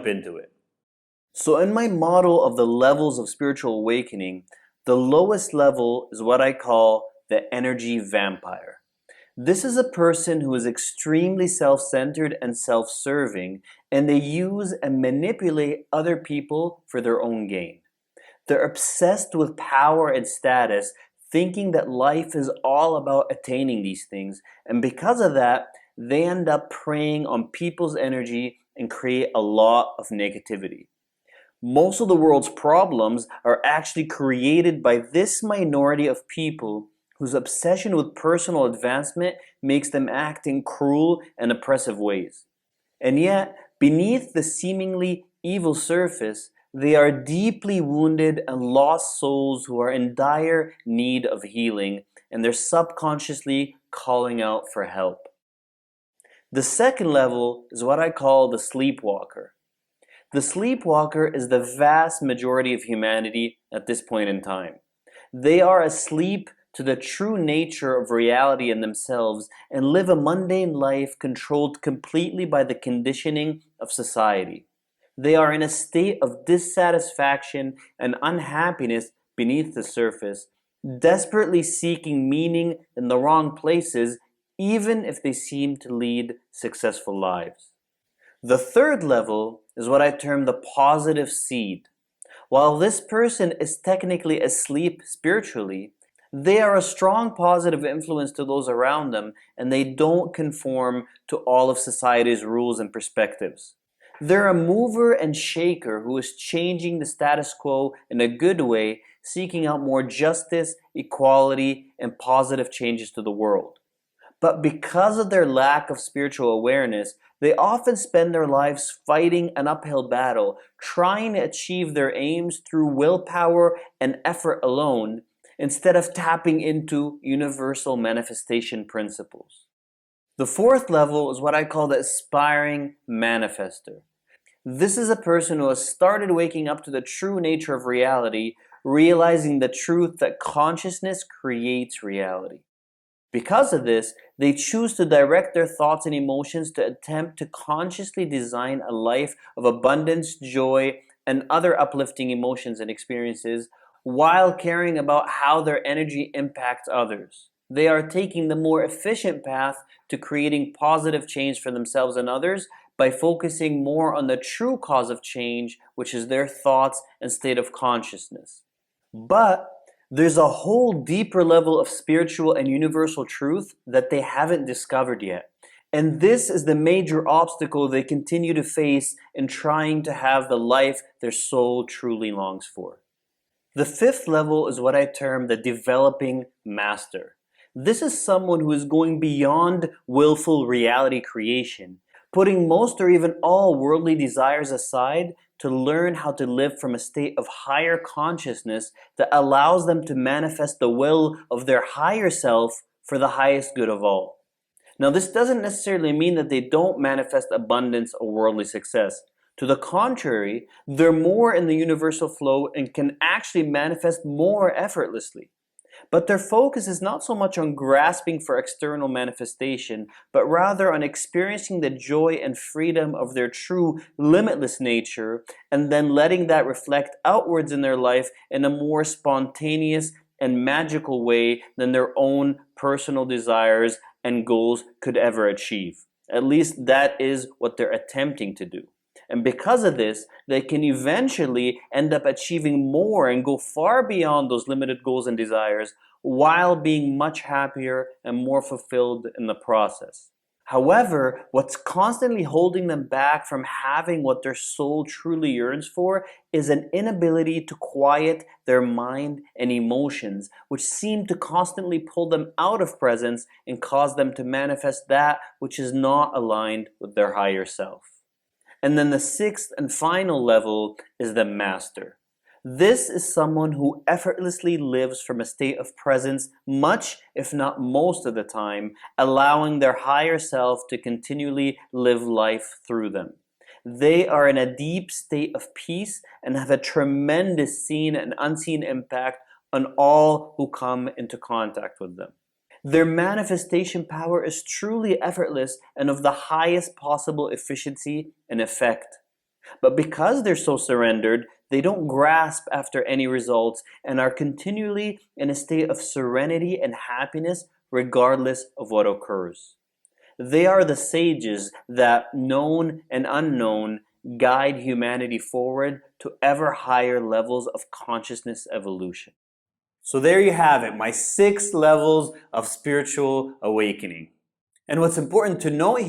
into it. So in my model of the levels of spiritual awakening, the lowest level is what I call the energy vampire. This is a person who is extremely self-centered and self-serving, and they use and manipulate other people for their own gain. They're obsessed with power and status, thinking that life is all about attaining these things, and because of that, they end up preying on people's energy and create a lot of negativity. Most of the world's problems are actually created by this minority of people whose obsession with personal advancement makes them act in cruel and oppressive ways. And yet, beneath the seemingly evil surface, they are deeply wounded and lost souls who are in dire need of healing, and they're subconsciously calling out for help. The second level is what I call the sleepwalker. The sleepwalker is the vast majority of humanity at this point in time. They are asleep to the true nature of reality in themselves and live a mundane life controlled completely by the conditioning of society. They are in a state of dissatisfaction and unhappiness beneath the surface, desperately seeking meaning in the wrong places, even if they seem to lead successful lives. The third level is what I term the positive seed. While this person is technically asleep spiritually, they are a strong positive influence to those around them, and they don't conform to all of society's rules and perspectives. They're a mover and shaker who is changing the status quo in a good way, seeking out more justice, equality, and positive changes to the world. But because of their lack of spiritual awareness, they often spend their lives fighting an uphill battle, trying to achieve their aims through willpower and effort alone, instead of tapping into universal manifestation principles. The fourth level is what I call the aspiring manifester. This is a person who has started waking up to the true nature of reality, realizing the truth that consciousness creates reality. Because of this, they choose to direct their thoughts and emotions to attempt to consciously design a life of abundance, joy, and other uplifting emotions and experiences while caring about how their energy impacts others. They are taking the more efficient path to creating positive change for themselves and others by focusing more on the true cause of change, which is their thoughts and state of consciousness. But there's a whole deeper level of spiritual and universal truth that they haven't discovered yet. And this is the major obstacle they continue to face in trying to have the life their soul truly longs for. The fifth level is what I term the developing master. This is someone who is going beyond willful reality creation, putting most or even all worldly desires aside to learn how to live from a state of higher consciousness that allows them to manifest the will of their higher self for the highest good of all. Now, this doesn't necessarily mean that they don't manifest abundance or worldly success. To the contrary, they're more in the universal flow and can actually manifest more effortlessly. But their focus is not so much on grasping for external manifestation, but rather on experiencing the joy and freedom of their true limitless nature, and then letting that reflect outwards in their life in a more spontaneous and magical way than their own personal desires and goals could ever achieve. At least that is what they're attempting to do. And because of this, they can eventually end up achieving more and go far beyond those limited goals and desires while being much happier and more fulfilled in the process. However, what's constantly holding them back from having what their soul truly yearns for is an inability to quiet their mind and emotions, which seem to constantly pull them out of presence and cause them to manifest that which is not aligned with their higher self. And then the sixth and final level is the master. This is someone who effortlessly lives from a state of presence much, if not most of the time, allowing their higher self to continually live life through them. They are in a deep state of peace and have a tremendous seen and unseen impact on all who come into contact with them. Their manifestation power is truly effortless and of the highest possible efficiency and effect. But because they're so surrendered, they don't grasp after any results and are continually in a state of serenity and happiness regardless of what occurs. They are the sages that, known and unknown, guide humanity forward to ever higher levels of consciousness evolution. So there you have it, my 6 levels of spiritual awakening. And what's important to note